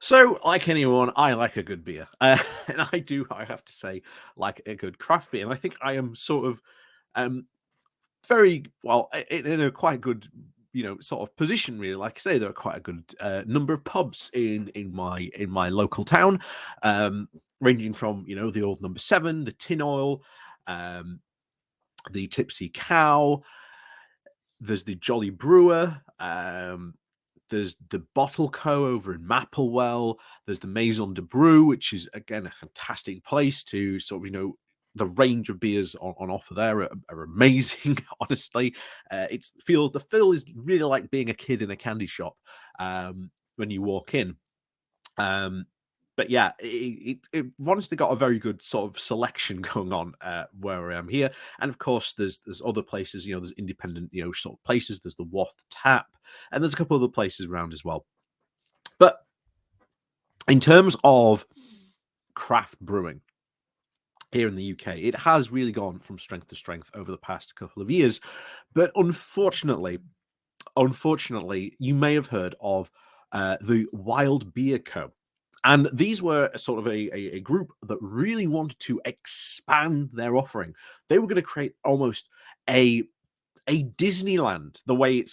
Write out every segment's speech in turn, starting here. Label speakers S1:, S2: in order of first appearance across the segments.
S1: So, like anyone, I like a good beer, and I have to say, like a good craft beer. And I think I am sort of um, very well in a quite good, sort of position. Really, like I say, there are quite a good number of pubs in my local town, um, ranging from the old Number Seven, the Tin Oil, um, the Tipsy Cow. There's the Jolly Brewer. There's the Bottle Co. over in Mapplewell. There's the Maison de Brew, which is again a fantastic place to sort of the range of beers on offer there are amazing. Honestly, the feel is really like being a kid in a candy shop when you walk in. Um, but yeah, it honestly got a very good sort of selection going on where I am here, and of course there's other places. There's independent sort of places. There's the Wath Tap, and there's a couple other places around as well. But in terms of craft brewing here in the UK, it has really gone from strength to strength over the past couple of years. But unfortunately, you may have heard of the Wild Beer Co. And these were a sort of a group that really wanted to expand their offering. They were going to create almost a Disneyland, the way it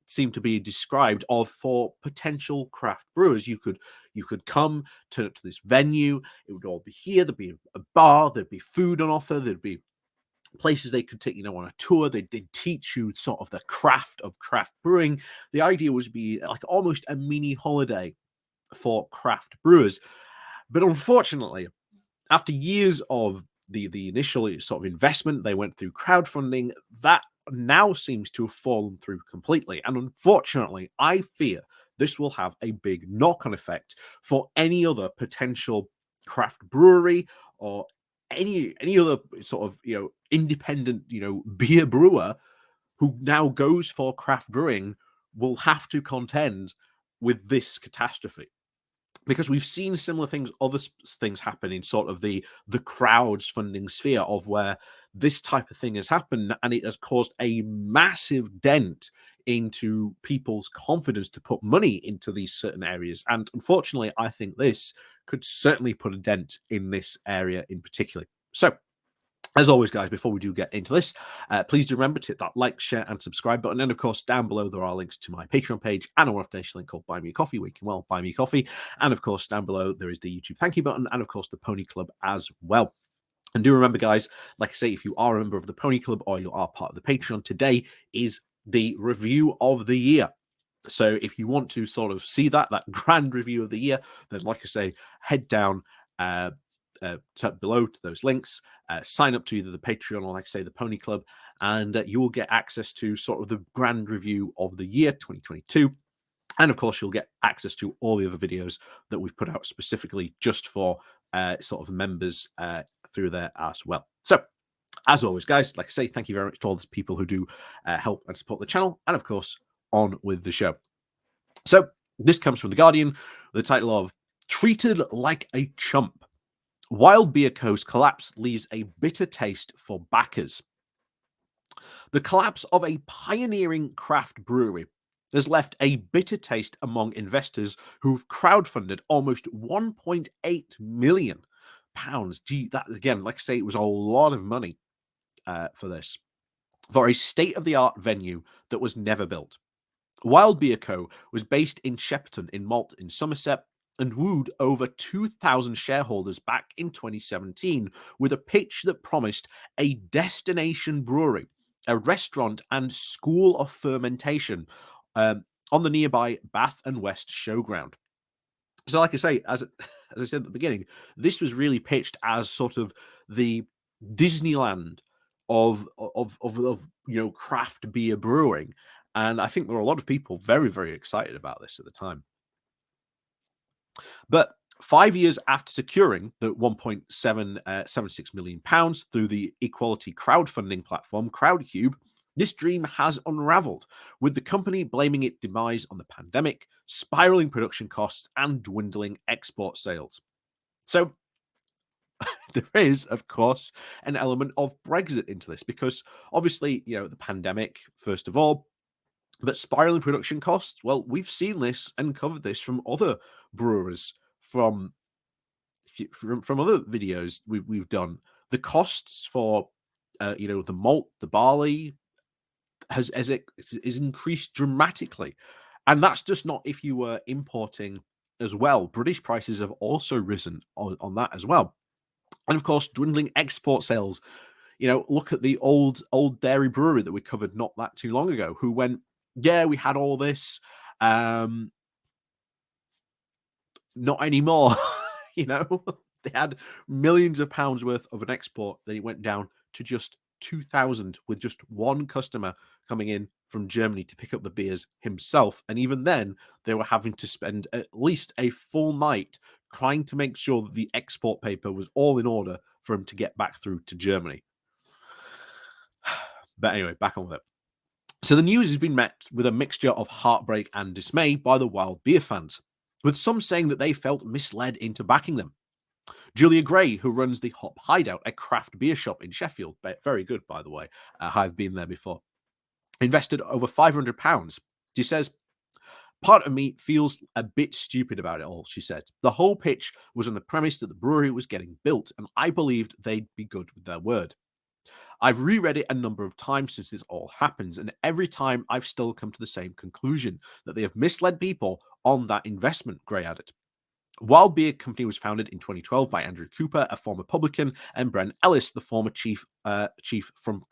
S1: seemed to be described of for potential craft brewers. You could come to this venue. It would all be here. There'd be a bar. There'd be food on offer. There'd be places they could take on a tour. They'd teach you sort of the craft of craft brewing. The idea was to be like almost a mini holiday for craft brewers. But unfortunately, after years of the initial sort of investment, they went through crowdfunding. That now seems to have fallen through completely. And unfortunately, I fear this will have a big knock-on effect for any other potential craft brewery or any other sort of independent beer brewer who now goes for craft brewing will have to contend with this catastrophe, because we've seen similar things, other things happen in sort of the crowds funding sphere of where this type of thing has happened, and it has caused a massive dent into people's confidence to put money into these certain areas. And unfortunately, I think this could certainly put a dent in this area in particular. So as always, guys, before we do get into this, please do remember to hit that like, share, and subscribe button. And of course, down below, there are links to my Patreon page and a one-off link called Buy Me a Coffee, where you can, well, buy me coffee. And of course, down below, there is the YouTube thank you button and, of course, the Pony Club as well. And do remember, guys, like I say, if you are a member of the Pony Club or you are part of the Patreon, today is the review of the year. So if you want to sort of see that grand review of the year, then like I say, head down below to those links, sign up to either the Patreon or, like I say, the Pony Club, and you will get access to sort of the grand review of the year 2022. And of course, you'll get access to all the other videos that we've put out specifically just for sort of members through there as well. So, as always, guys, like I say, thank you very much to all those people who do help and support the channel. And of course, on with the show. So, this comes from The Guardian, with the title of Treated Like a Chump. Wild Beer Co.'s collapse leaves a bitter taste for backers. The collapse of a pioneering craft brewery has left a bitter taste among investors who've crowdfunded almost £1.8 million. Gee, that again, like I say, it was a lot of money for this, for a state-of-the-art venue that was never built. Wild Beer Co. was based in Shepperton in Malt in Somerset and wooed over 2,000 shareholders back in 2017 with a pitch that promised a destination brewery, a restaurant, and school of fermentation on the nearby Bath and West Showground. So, like I say, as I said at the beginning, this was really pitched as sort of the Disneyland of craft beer brewing, and I think there were a lot of people very, very excited about this at the time. But 5 years after securing the £1.76 million through the equality crowdfunding platform Crowdcube, this dream has unraveled, with the company blaming its demise on the pandemic, spiraling production costs, and dwindling export sales. So there is, of course, an element of Brexit into this, because obviously, the pandemic, first of all, But spiraling production costs, well, we've seen this and covered this from other brewers, from other videos we've done. The costs for the malt, the barley is increased dramatically, and that's just not if you were importing as well. British prices have also risen on that as well, and of course, dwindling export sales. Look at the old dairy brewery that we covered not that too long ago, who went, yeah, we had all this, um, not anymore. you know, they had millions of pounds worth of an export. Then it went down to just 2,000 with just one customer coming in from Germany to pick up the beers himself. And even then, they were having to spend at least a full night trying to make sure that the export paper was all in order for him to get back through to Germany. But anyway, back on with it. So the news has been met with a mixture of heartbreak and dismay by the wild beer fans, with some saying that they felt misled into backing them. Julia Gray, who runs the Hop Hideout, a craft beer shop in Sheffield, very good, by the way, I've been there before, invested over £500. She says, part of me feels a bit stupid about it all, she said. The whole pitch was on the premise that the brewery was getting built, and I believed they'd be good with their word. I've reread it a number of times since this all happens, and every time I've still come to the same conclusion, that they have misled people on that investment, Gray added. Wild Beer Company was founded in 2012 by Andrew Cooper, a former publican, and Bren Ellis, the former chief from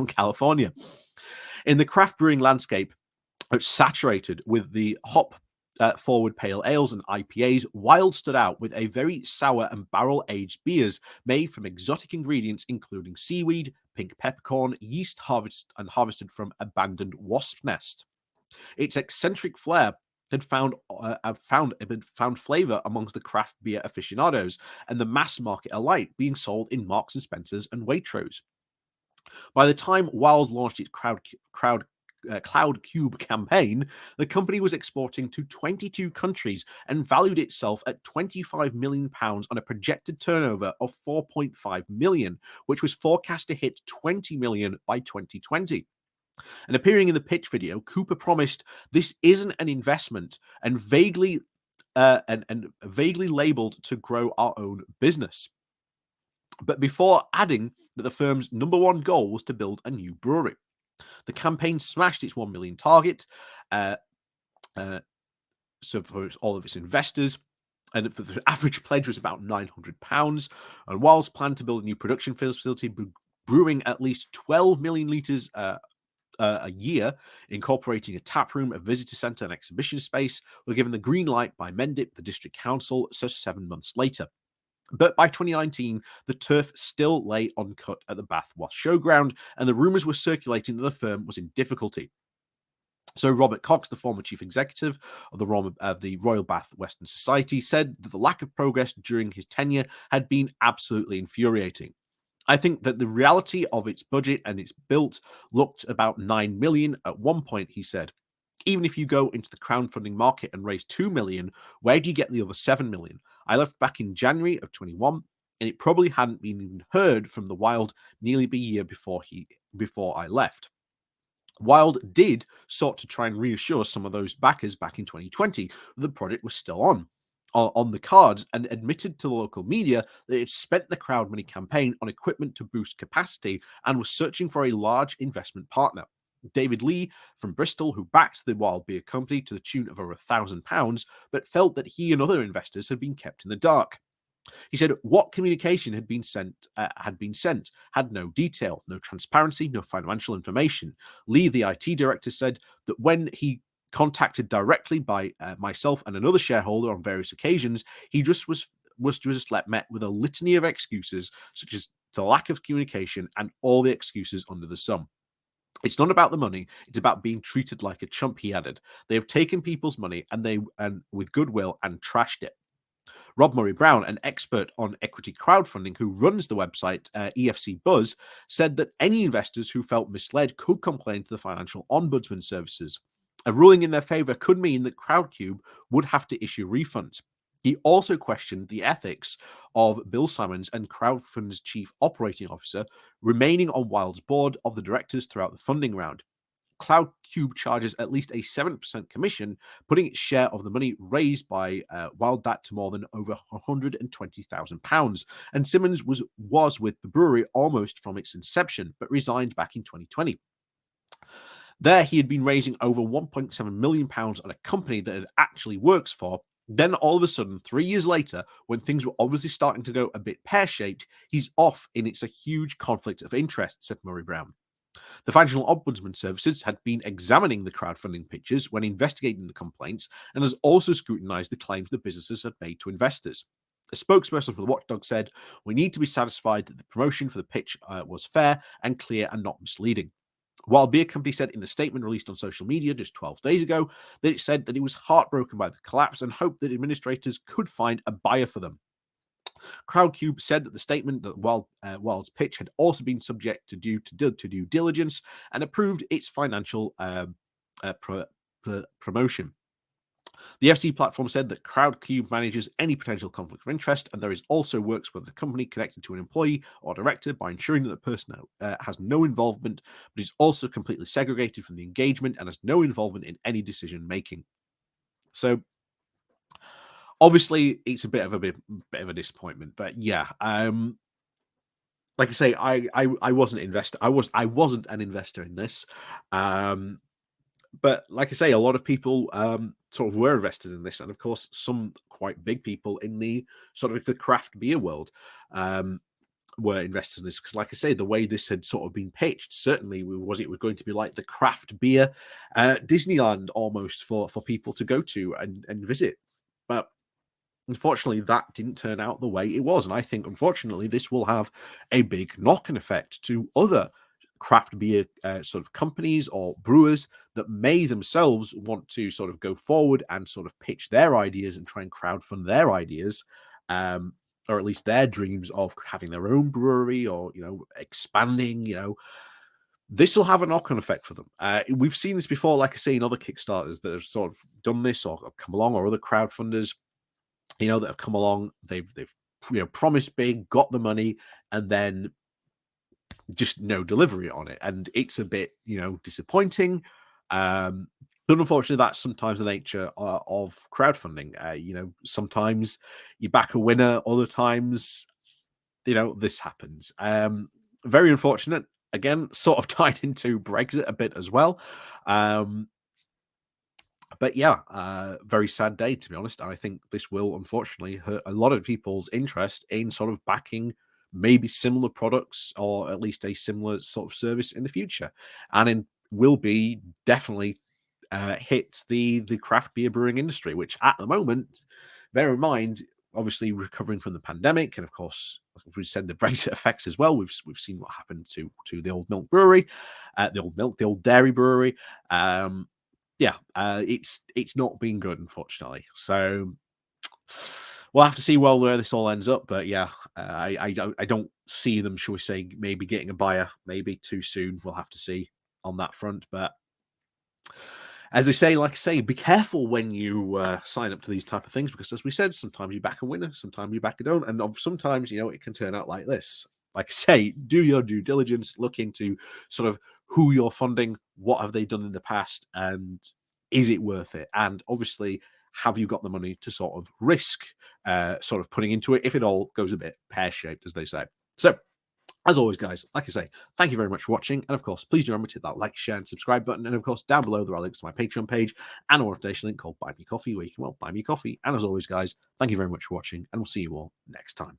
S1: California. In the craft brewing landscape, it's saturated with the hop forward pale ales and IPAs. Wild stood out with a very sour and barrel-aged beers made from exotic ingredients, including seaweed, pink peppercorn, yeast harvested from abandoned wasp nest. Its eccentric flair had found flavor amongst the craft beer aficionados and the mass market alike, being sold in Marks and Spencers and Waitrose. By the time Wild launched its Cloud Cube campaign, the company was exporting to 22 countries and valued itself at £25 million on a projected turnover of £4.5 million, which was forecast to hit $20 million by 2020. And appearing in the pitch video, Cooper promised this isn't an investment and vaguely labeled to grow our own business. But before adding that the firm's number one goal was to build a new brewery. The campaign smashed its 1 million target, so for all of its investors, and the average pledge was about £900. And Wild's plan to build a new production facility, brewing at least 12 million litres a year, incorporating a tap room, a visitor centre, and exhibition space, were given the green light by Mendip, the district council, 7 months later. But by 2019, the turf still lay uncut at the Bath Wash Showground, and the rumours were circulating that the firm was in difficulty. So Robert Cox, the former chief executive of the Royal Bath Western Society, said that the lack of progress during his tenure had been absolutely infuriating. I think that the reality of its budget and its built looked about 9 million at one point, he said. Even if you go into the crowdfunding market and raise 2 million, where do you get the other 7 million? I left back in January of 21, and it probably hadn't been even heard from the Wild nearly a year before I left. Wild did sort to try and reassure some of those backers back in 2020 the project was still on the cards, and admitted to the local media that it spent the crowd money campaign on equipment to boost capacity and was searching for a large investment partner. David Lee from Bristol, who backed the Wild Beer Company to the tune of over £1,000, but felt that he and other investors had been kept in the dark. He said what communication had been sent had no detail, no transparency, no financial information. Lee, the IT director, said that when he contacted directly by myself and another shareholder on various occasions, he just was just met with a litany of excuses, such as the lack of communication and all the excuses under the sun. It's not about the money, it's about being treated like a chump, he added. They have taken people's money and with goodwill and trashed it. Rob Murray-Brown, an expert on equity crowdfunding who runs the website EFC Buzz, said that any investors who felt misled could complain to the Financial Ombudsman Services. A ruling in their favour could mean that Crowdcube would have to issue refunds. He also questioned the ethics of Bill Simmons and Crowdfund's chief operating officer remaining on Wild's board of the directors throughout the funding round. Cloudcube charges at least a 7% commission, putting its share of the money raised by WildBat to more than over £120,000. And Simmons was with the brewery almost from its inception, but resigned back in 2020. There, he had been raising over £1.7 million on a company that it actually works for. Then, all of a sudden, 3 years later, when things were obviously starting to go a bit pear-shaped, he's off, and it's a huge conflict of interest, said Murray Brown. The Financial Ombudsman Services had been examining the crowdfunding pitches when investigating the complaints and has also scrutinised the claims the businesses had made to investors. A spokesperson for the watchdog said, "We need to be satisfied that the promotion for the pitch was fair and clear and not misleading." While Beer Company said in a statement released on social media just 12 days ago that it said that it was heartbroken by the collapse and hoped that administrators could find a buyer for them. Crowdcube said that the statement that Wild's pitch had also been subject to due diligence and approved its financial promotion. The FC platform said that Crowdcube manages any potential conflict of interest, and there is also works with the company connected to an employee or director by ensuring that the person has no involvement, but is also completely segregated from the engagement and has no involvement in any decision making. So, obviously, it's a bit of a disappointment, but yeah, like I say, I wasn't investor. I wasn't an investor in this. But like I say, a lot of people sort of were invested in this, and of course, some quite big people in the sort of the craft beer world were investors in this because, like I say, the way this had sort of been pitched, certainly was going to be like the craft beer Disneyland almost for people to go to and visit, but unfortunately, that didn't turn out the way it was, and I think unfortunately this will have a big knock-on effect to other craft beer sort of companies or brewers that may themselves want to sort of go forward and sort of pitch their ideas and try and crowdfund their ideas, or at least their dreams of having their own brewery or expanding. This will have a knock-on effect for them. We've seen this before, like I say, in other Kickstarters that have sort of done this or come along, or other crowdfunders, that have come along. They've promised big, got the money, and then just no delivery on it, and it's a bit disappointing. But unfortunately, that's sometimes the nature of crowdfunding. Sometimes you back a winner, other times this happens. Very unfortunate. Again, sort of tied into Brexit a bit as well. But yeah, very sad day, to be honest. I think this will unfortunately hurt a lot of people's interest in sort of backing maybe similar products or at least a similar sort of service in the future, and will be definitely hit the craft beer brewing industry, which at the moment, bear in mind, obviously recovering from the pandemic, and of course, like we said, the Brexit effects as well. We've seen what happened to the old milk brewery, the old dairy brewery. Yeah, it's not been good, unfortunately. So we'll have to see where this all ends up. But yeah, I don't see them, shall we say, maybe getting a buyer maybe too soon. We'll have to see on that front. But as they say, like I say, be careful when you sign up to these type of things, because as we said, sometimes you back a winner, sometimes you back a don't, and sometimes it can turn out like this. Like I say, do your due diligence, look into sort of who you're funding, what have they done in the past, and is it worth it? And obviously, have you got the money to sort of risk sort of putting into it if it all goes a bit pear-shaped, as they say. So, as always, guys, like I say, thank you very much for watching. And of course, please do remember to hit that like, share, and subscribe button. And of course, down below, there are links to my Patreon page and a motivation link called Buy Me Coffee, where you can, buy me coffee. And as always, guys, thank you very much for watching, and we'll see you all next time.